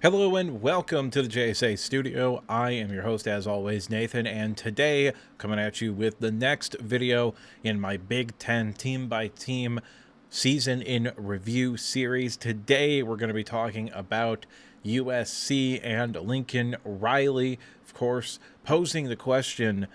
Hello and welcome to the JSA studio. I am your host as always, Nathan, and today coming at you with the next video in my Big Ten team by team season in review series. Today we're going to be talking about USC and Lincoln Riley, of course, posing the question,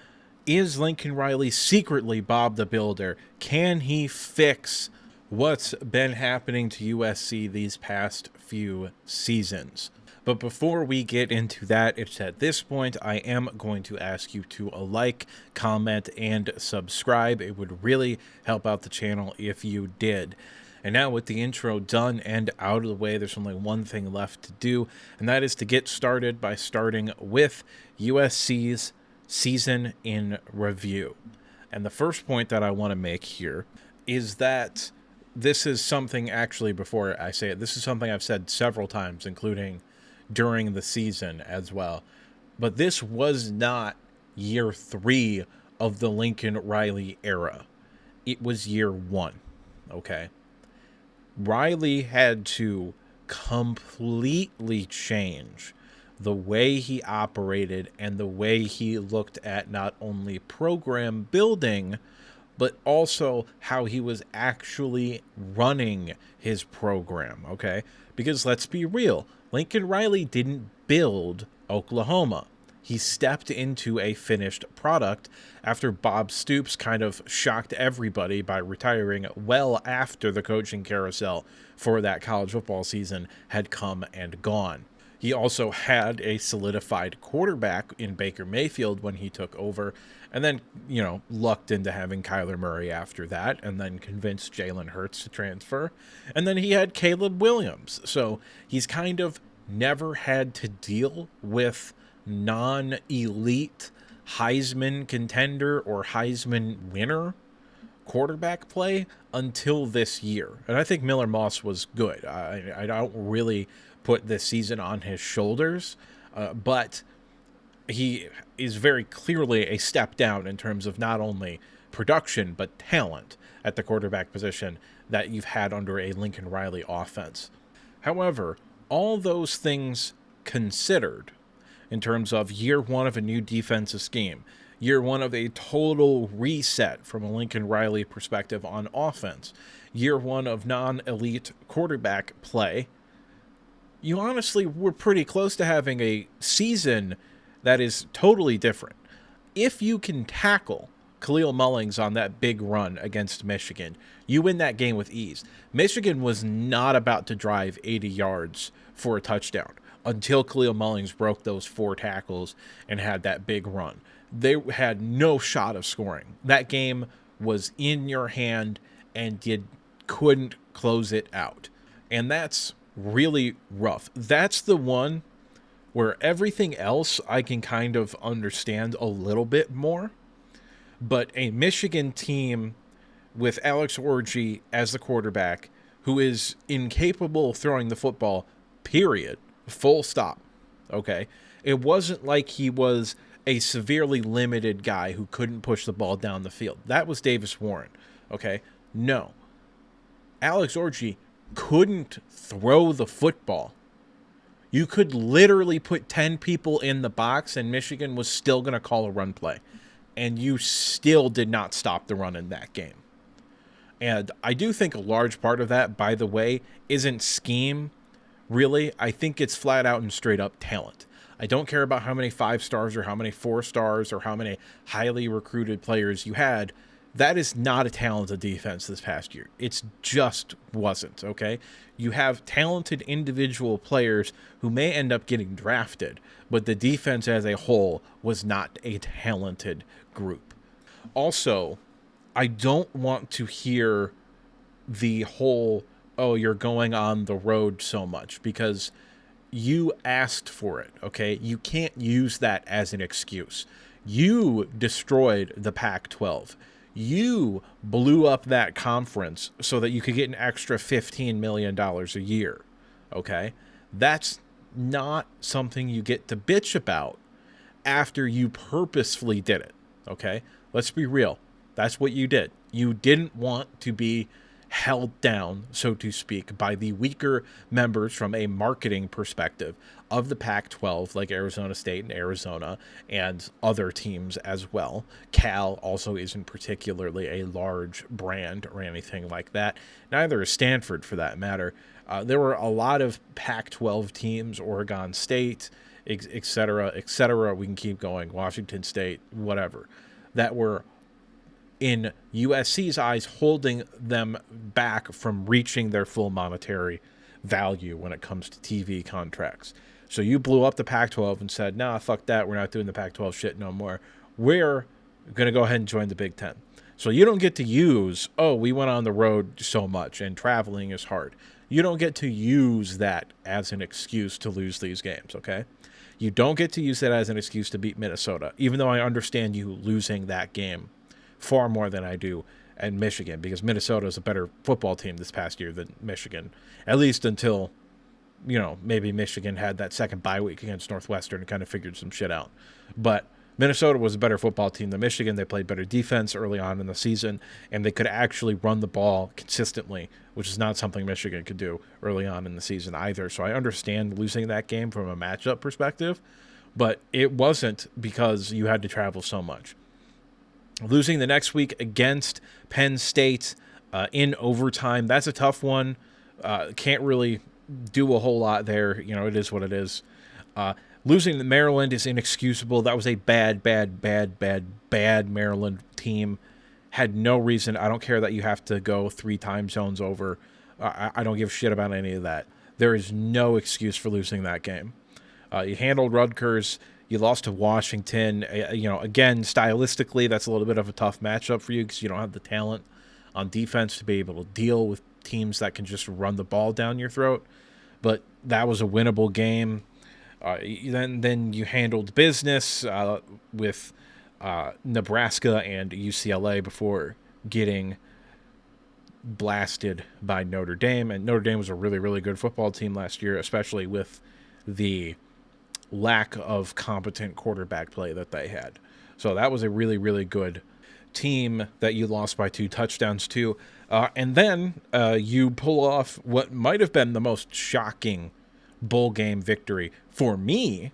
is Lincoln Riley secretly Bob the Builder? Can he fix what's been happening to USC these past few seasons? But before we get into that, it's at this point I am going to ask you to like, comment, and subscribe. It would really help out the channel if you did. And now with the intro done and out of the way, there's only one thing left to do, and that is to get started by starting with USC's season in review. And the first point that I want to make here is that this is something, actually, before I say it, this is something I've said several times, including during the season as well. But this was not year 3 of the Lincoln Riley era. It was year 1, okay? Riley had to completely change the way he operated and the way he looked at not only program building, but also how he was actually running his program, okay? Because let's be real, Lincoln Riley didn't build Oklahoma. He stepped into a finished product after Bob Stoops kind of shocked everybody by retiring well after the coaching carousel for that college football season had come and gone. He also had a solidified quarterback in Baker Mayfield when he took over, and then, lucked into having Kyler Murray after that, and then convinced Jalen Hurts to transfer. And then he had Caleb Williams. So he's kind of never had to deal with non-elite Heisman contender or Heisman winner quarterback play until this year. And I think Miller Moss was good. I don't really put this season on his shoulders, but he is very clearly a step down in terms of not only production but talent at the quarterback position that you've had under a Lincoln Riley offense. However, all those things considered, in terms of year 1 of a new defensive scheme, year 1 of a total reset from a Lincoln Riley perspective on offense, year 1 of non-elite quarterback play, you honestly were pretty close to having a season that is totally different. If you can tackle Khalil Mullings on that big run against Michigan, you win that game with ease. Michigan was not about to drive 80 yards for a touchdown until Khalil Mullings broke those 4 tackles and had that big run. They had no shot of scoring. That game was in your hand and you couldn't close it out. And that's really rough. That's the one where everything else I can kind of understand a little bit more. But a Michigan team with Alex Orji as the quarterback who is incapable of throwing the football, period, full stop, okay? It wasn't like he was a severely limited guy who couldn't push the ball down the field. That was Davis Warren, okay? No. Alex Orji couldn't throw the football. You could literally put 10 people in the box and Michigan was still going to call a run play. And you still did not stop the run in that game. And I do think a large part of that, by the way, isn't scheme, really. I think it's flat out and straight up talent. I don't care about how many 5 stars or how many 4 stars or how many highly recruited players you had. That is not a talented defense this past year. It just wasn't, okay? You have talented individual players who may end up getting drafted, but the defense as a whole was not a talented group. Also, I don't want to hear the whole, oh, you're going on the road so much, because you asked for it, okay? You can't use that as an excuse. You destroyed the Pac-12. You blew up that conference so that you could get an extra $15 million a year, okay? That's not something you get to bitch about after you purposefully did it, okay? Let's be real. That's what you did. You didn't want to be held down, so to speak, by the weaker members from a marketing perspective of the Pac-12, like Arizona State and Arizona and other teams as well. Cal also isn't particularly a large brand or anything like that. Neither is Stanford, for that matter. There were a lot of Pac-12 teams, Oregon State, et cetera, et cetera. We can keep going. Washington State, whatever, that were in USC's eyes holding them back from reaching their full monetary value when it comes to TV contracts. So you blew up the Pac-12 and said, nah, fuck that. We're not doing the Pac-12 shit no more. We're going to go ahead and join the Big Ten. So you don't get to use, oh, we went on the road so much and traveling is hard. You don't get to use that as an excuse to lose these games, okay? You don't get to use that as an excuse to beat Minnesota, even though I understand you losing that game far more than I do at Michigan, because Minnesota is a better football team this past year than Michigan, at least until, maybe Michigan had that second bye week against Northwestern and kind of figured some shit out. But Minnesota was a better football team than Michigan. They played better defense early on in the season, and they could actually run the ball consistently, which is not something Michigan could do early on in the season either. So I understand losing that game from a matchup perspective, but it wasn't because you had to travel so much. Losing the next week against Penn State in overtime, that's a tough one. Can't really do a whole lot there. It is what it is. Losing to Maryland is inexcusable. That was a bad Maryland team. Had no reason. I don't care that you have to go 3 time zones over. I don't give a shit about any of that. There is no excuse for losing that game. You handled Rutgers. You lost to Washington. Again, stylistically, that's a little bit of a tough matchup for you because you don't have the talent on defense to be able to deal with teams that can just run the ball down your throat. But that was a winnable game. Then you handled business with Nebraska and UCLA before getting blasted by Notre Dame. And Notre Dame was a really, really good football team last year, especially with the lack of competent quarterback play that they had. So that was a really, really good team that you lost by 2 touchdowns to. And then you pull off what might have been the most shocking bowl game victory for me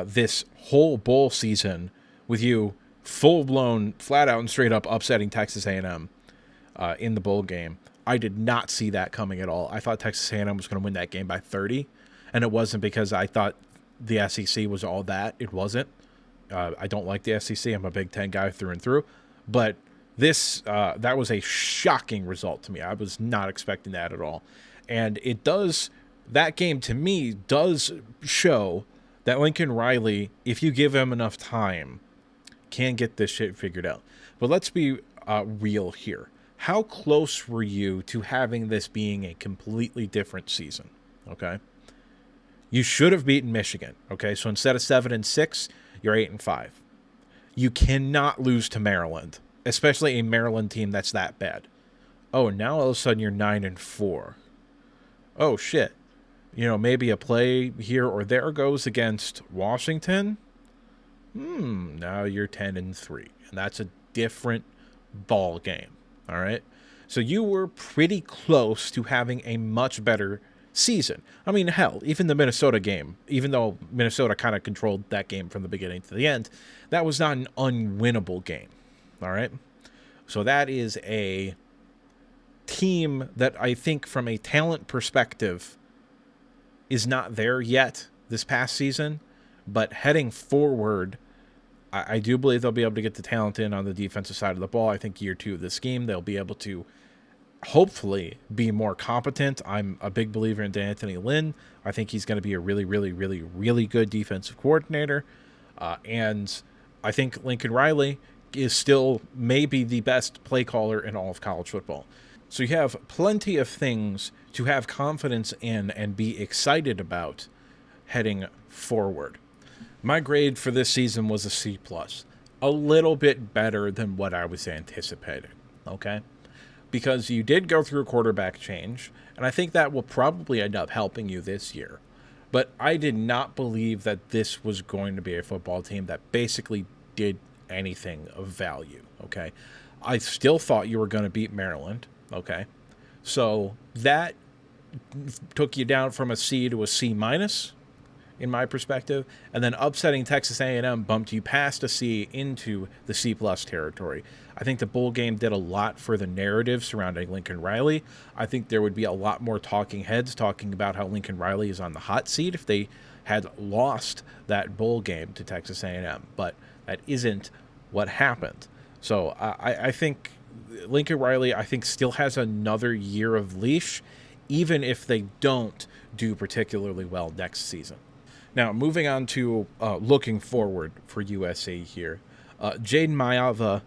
this whole bowl season, with you full-blown, flat-out and straight-up upsetting Texas A&M in the bowl game. I did not see that coming at all. I thought Texas A&M was going to win that game by 30, and it wasn't because I thought the SEC was all that. It wasn't. I don't like the SEC. I'm a Big Ten guy through and through. But that was a shocking result to me. I was not expecting that at all. And that game to me does show that Lincoln Riley, if you give him enough time, can get this shit figured out. But let's be real here. How close were you to having this being a completely different season? Okay. You should have beaten Michigan. Okay. So instead of 7-6, you're 8-5. You cannot lose to Maryland, especially a Maryland team that's that bad. Oh, now all of a sudden you're 9-4. Oh shit. Maybe a play here or there goes against Washington. Now you're 10-3, and that's a different ball game. All right. So you were pretty close to having a much better season. I mean, hell, even the Minnesota game, even though Minnesota kind of controlled that game from the beginning to the end, that was not an unwinnable game. All right. So that is a team that I think from a talent perspective is not there yet this past season, but heading forward, I do believe they'll be able to get the talent in on the defensive side of the ball. I think year 2 of this scheme, they'll be able to hopefully be more competent. I'm a big believer in D'Anthony Lynn. I think he's going to be a really, really, really, really good defensive coordinator. And I think Lincoln Riley is still maybe the best play caller in all of college football. So you have plenty of things to have confidence in and be excited about heading forward. My grade for this season was a C+, a little bit better than what I was anticipating, okay? Because you did go through a quarterback change, and I think that will probably end up helping you this year. But I did not believe that this was going to be a football team that basically did anything of value, okay? I still thought you were going to beat Maryland. Okay. So that took you down from a C to a C minus, in my perspective, and then upsetting Texas A&M bumped you past a C into the C plus territory. I think the bowl game did a lot for the narrative surrounding Lincoln Riley. I think there would be a lot more talking heads talking about how Lincoln Riley is on the hot seat if they had lost that bowl game to Texas A&M, but that isn't what happened. So I think Lincoln Riley, I think, still has another year of leash, even if they don't do particularly well next season. Now, moving on to looking forward for USC here. Jaden Mayava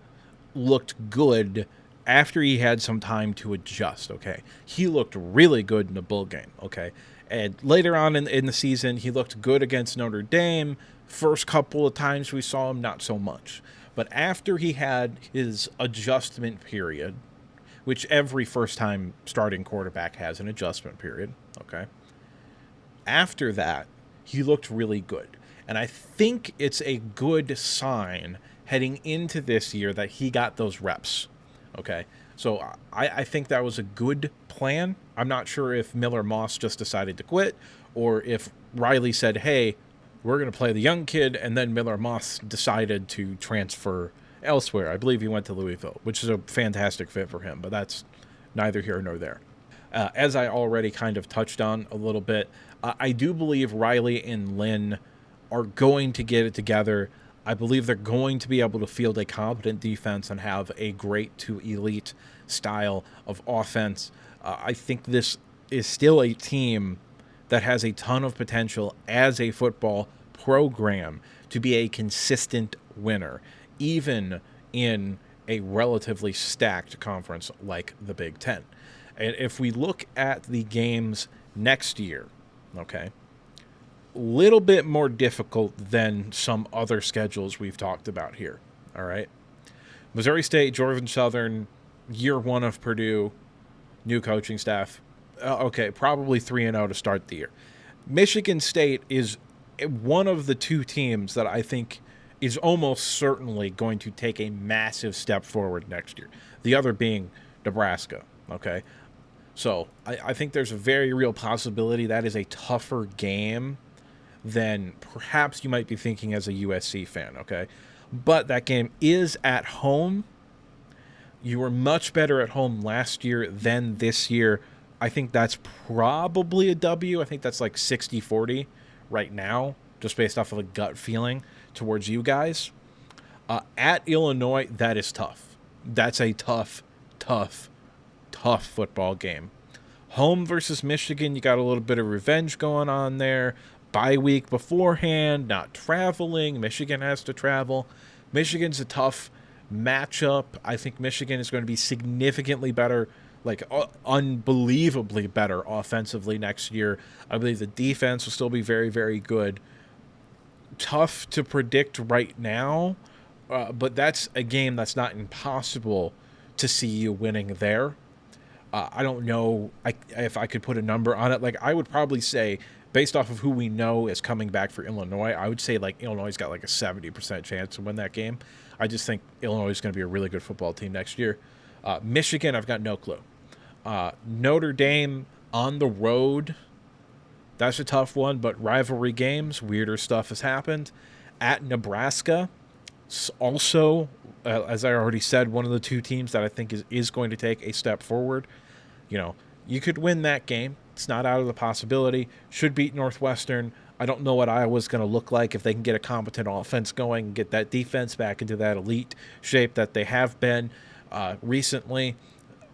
looked good after he had some time to adjust, okay? He looked really good in the bowl game, okay? And later on in the season, he looked good against Notre Dame. First couple of times we saw him, not so much. But after he had his adjustment period, which every first-time starting quarterback has an adjustment period, okay? After that, he looked really good. And I think it's a good sign heading into this year that he got those reps, okay? So I think that was a good plan. I'm not sure if Miller Moss just decided to quit or if Riley said, hey, we're going to play the young kid, and then Miller Moss decided to transfer elsewhere. I believe he went to Louisville, which is a fantastic fit for him, but that's neither here nor there. As I already kind of touched on a little bit, I do believe Riley and Lynn are going to get it together. I believe they're going to be able to field a competent defense and have a great to elite style of offense. I think this is still a team that has a ton of potential as a football program to be a consistent winner, even in a relatively stacked conference like the Big Ten. And if we look at the games next year, okay, little bit more difficult than some other schedules we've talked about here, all right? Missouri State, Georgia Southern, year one of Purdue, new coaching staff. Okay, probably 3-0 to start the year. Michigan State is one of the two teams that I think is almost certainly going to take a massive step forward next year. The other being Nebraska, okay? So I think there's a very real possibility that is a tougher game than perhaps you might be thinking as a USC fan, okay? But that game is at home. You were much better at home last year than this year. I think that's probably a W. I think that's like 60-40 right now, just based off of a gut feeling towards you guys. At Illinois, that is tough. That's a tough football game. Home versus Michigan, you got a little bit of revenge going on there. Bye week beforehand, not traveling. Michigan has to travel. Michigan's a tough matchup. I think Michigan is going to be significantly better, like unbelievably better offensively next year. I believe the defense will still be very, very good. Tough to predict right now, but that's a game that's not impossible to see you winning there. I don't know if I could put a number on it. Like, I would probably say, based off of who we know is coming back for Illinois, I would say like Illinois got like a 70% chance to win that game. I just think Illinois is going to be a really good football team next year. Michigan, I've got no clue. Notre Dame on the road, that's a tough one, but rivalry games, weirder stuff has happened. At Nebraska, also, as I already said, one of the two teams that I think is going to take a step forward. You know, you could win that game. It's not out of the possibility. Should beat Northwestern. I don't know what Iowa's going to look like if they can get a competent offense going and get that defense back into that elite shape that they have been recently.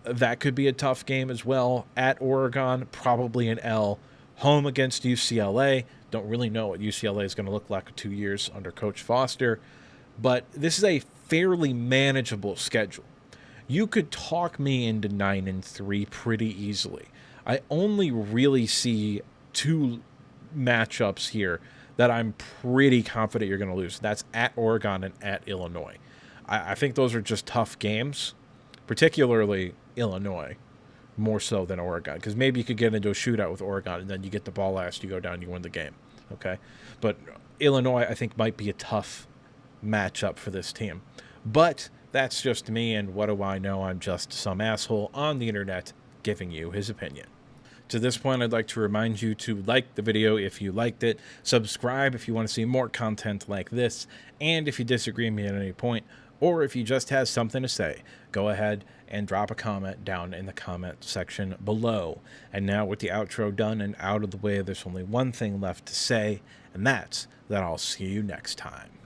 That could be a tough game as well. At Oregon, probably an L. Home against UCLA. Don't really know what UCLA is going to look like in 2 years under Coach Foster. But this is a fairly manageable schedule. You could talk me into 9-3 pretty easily. I only really see two matchups here that I'm pretty confident you're going to lose. That's at Oregon and at Illinois. I think those are just tough games, particularly Illinois, more so than Oregon, because maybe you could get into a shootout with Oregon and then you get the ball last, you go down, you win the game. Okay, but Illinois, I think, might be a tough matchup for this team. But That's just me, and what do I know? I'm just some asshole on the internet giving you his opinion. To this point, I'd like to remind you to like the video if you liked it, subscribe if you want to see more content like this, and if you disagree with me at any point, or if you just have something to say, go ahead and drop a comment down in the comment section below. And now with the outro done and out of the way, there's only one thing left to say, and that's that I'll see you next time.